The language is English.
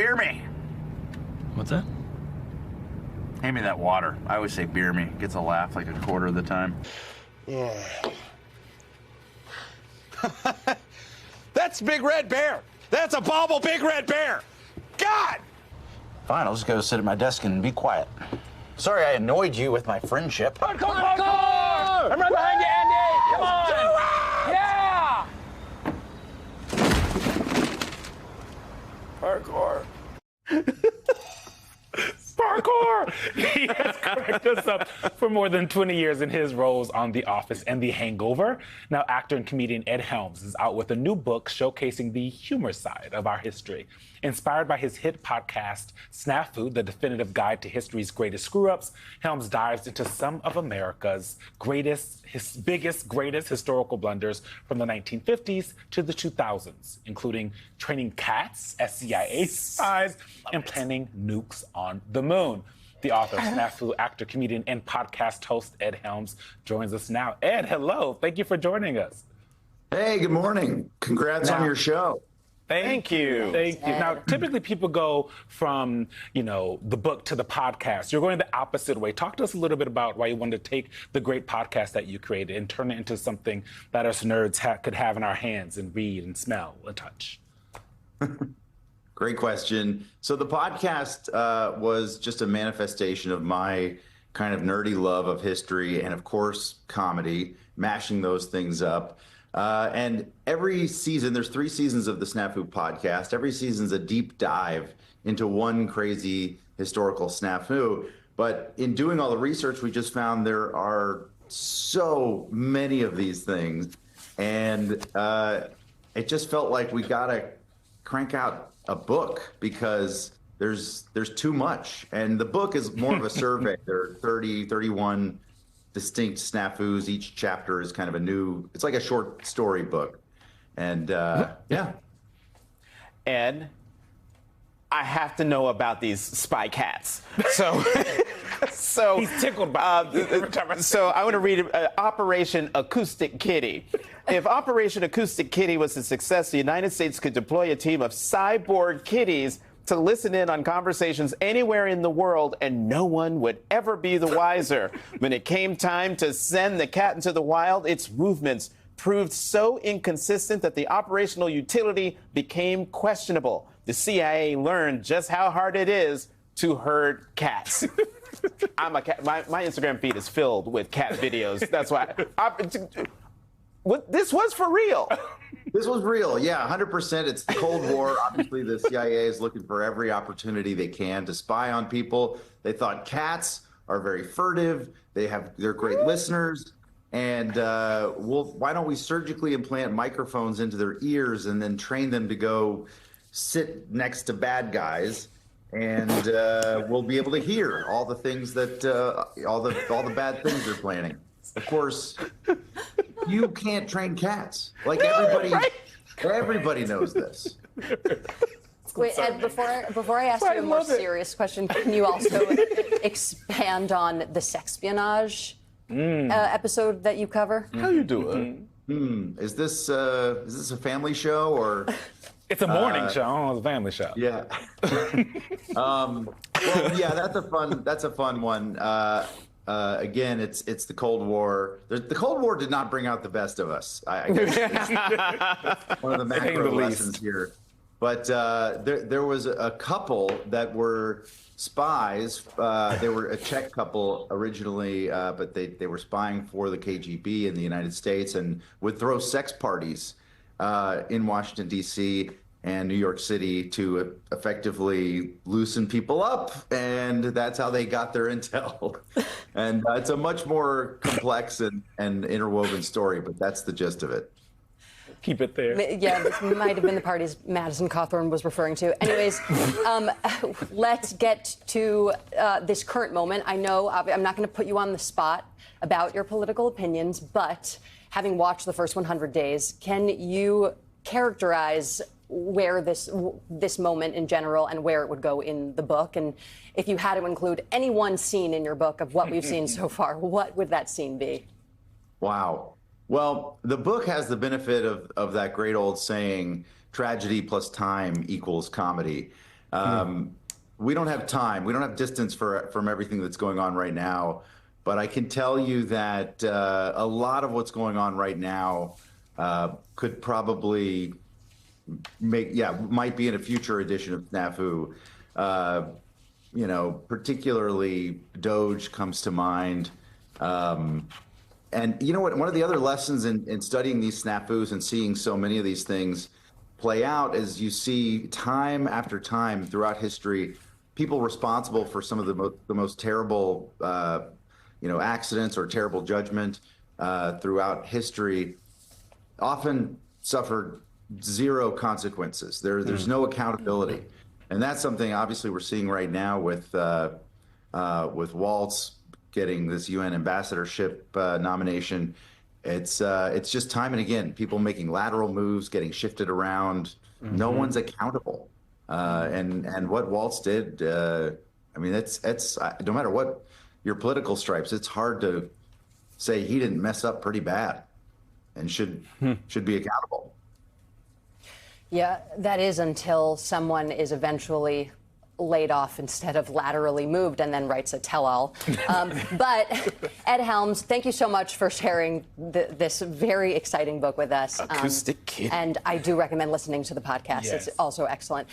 beer me. What's that? Hand me that water. I always say beer me. Gets a laugh like a quarter of the time. That's Big Red Bear. That's a bobble Big Red Bear. God! Fine, I'll just go sit at my desk and be quiet. Sorry I annoyed you with my friendship. Hardcore! Hardcore! I'm right behind you, Andy! Come on! Yeah! Parkour. Parkour! He has cracked us up for more than 20 years in his roles on The Office and The Hangover. Now, actor and comedian Ed Helms is out with a new book showcasing the humor side of our history. Inspired by his hit podcast, Snafu, The Definitive Guide to History's Greatest Screw-Ups, Helms dives into some of America's greatest historical blunders from the 1950s to the 2000s, including training cats as CIA spies and planning nukes on the moon. The author, Snafu, actor, comedian, and podcast host Ed Helms joins us now. Ed, hello. Thank you for joining us. Hey, good morning. Congrats on your show. Thank you. Thank you. Now, typically people go from, the book to the podcast. You're going the opposite way. Talk to us a little bit about why you wanted to take the great podcast that you created and turn it into something that us nerds could have in our hands and read and smell and touch. Great question. So the podcast was just a manifestation of my kind of nerdy love of history and, of course, comedy, mashing those things up. And every season, there's 3 seasons of the Snafu podcast. Every season's a deep dive into one crazy historical snafu. But in doing all the research, we just found there are so many of these things. And it just felt like we got to crank out a book because there's too much. And the book is more of a survey. There are 30, 31 distinct snafus. Each chapter is kind of it's like a short story book. And yeah. Ed, I have to know about these spy cats. So He's tickled by so I want to read Operation Acoustic Kitty. If Operation Acoustic Kitty was a success, the United States could deploy a team of cyborg kitties to listen in on conversations anywhere in the world, and no one would ever be the wiser. When it came time to send the cat into the wild, its movements proved so inconsistent that the operational utility became questionable. The CIA learned just how hard it is to herd cats. I'm a cat. My Instagram feed is filled with cat videos. That's why. This was for real. This was real. Yeah, 100%. It's the Cold War. Obviously, the CIA is looking for every opportunity they can to spy on people. They thought cats are very furtive. They're great listeners. And why don't we surgically implant microphones into their ears and then train them to go sit next to bad guys, and we'll be able to hear all the things that all the bad things they're planning. Of course, you can't train cats. Like everybody knows this. Wait, Ed, before I ask you a more serious question, can you also expand on the sexpionage episode that you cover? How you doing? Is this a family show or? It's a morning show. I don't know, it's a family show. Yeah. Well, yeah, that's a fun one. Again, it's the Cold War. The Cold War did not bring out the best of us. I guess one of the macro lessons here. But there was a couple that were spies. They were a Czech couple originally, but they were spying for the KGB in the United States and would throw sex parties in Washington, D.C. and New York City to effectively loosen people up. And that's how they got their intel. And it's a much more complex and interwoven story, but that's the gist of it. Keep it there. Yeah, this might have been the parties Madison Cawthorn was referring to. Anyways, let's get to this current moment. I know I'm not going to put you on the spot about your political opinions, but having watched the first 100 days, can you characterize where this moment in general and where it would go in the book? And if you had to include any one scene in your book of what we've seen so far, what would that scene be? Wow. Well, the book has the benefit of that great old saying, tragedy plus time equals comedy. We don't have time. We don't have distance from everything that's going on right now. But I can tell you that a lot of what's going on right now could probably might be in a future edition of Snafu. Particularly Doge comes to mind. And you know what? One of the other lessons in studying these snafus and seeing so many of these things play out is you see time after time throughout history, people responsible for some of the most terrible, accidents or terrible judgment throughout history often suffered zero consequences. There's no accountability. And that's something obviously we're seeing right now with Waltz getting this UN ambassadorship nomination. It's just time and again, people making lateral moves, getting shifted around. No one's accountable. And what Waltz did, it's no matter what your political stripes, it's hard to say he didn't mess up pretty bad and should be accountable. Yeah, that is until someone is eventually laid off instead of laterally moved and then writes a tell-all. But Ed Helms, thank you so much for sharing this very exciting book with us. Acoustic Kitty. And I do recommend listening to the podcast. Yes. It's also excellent.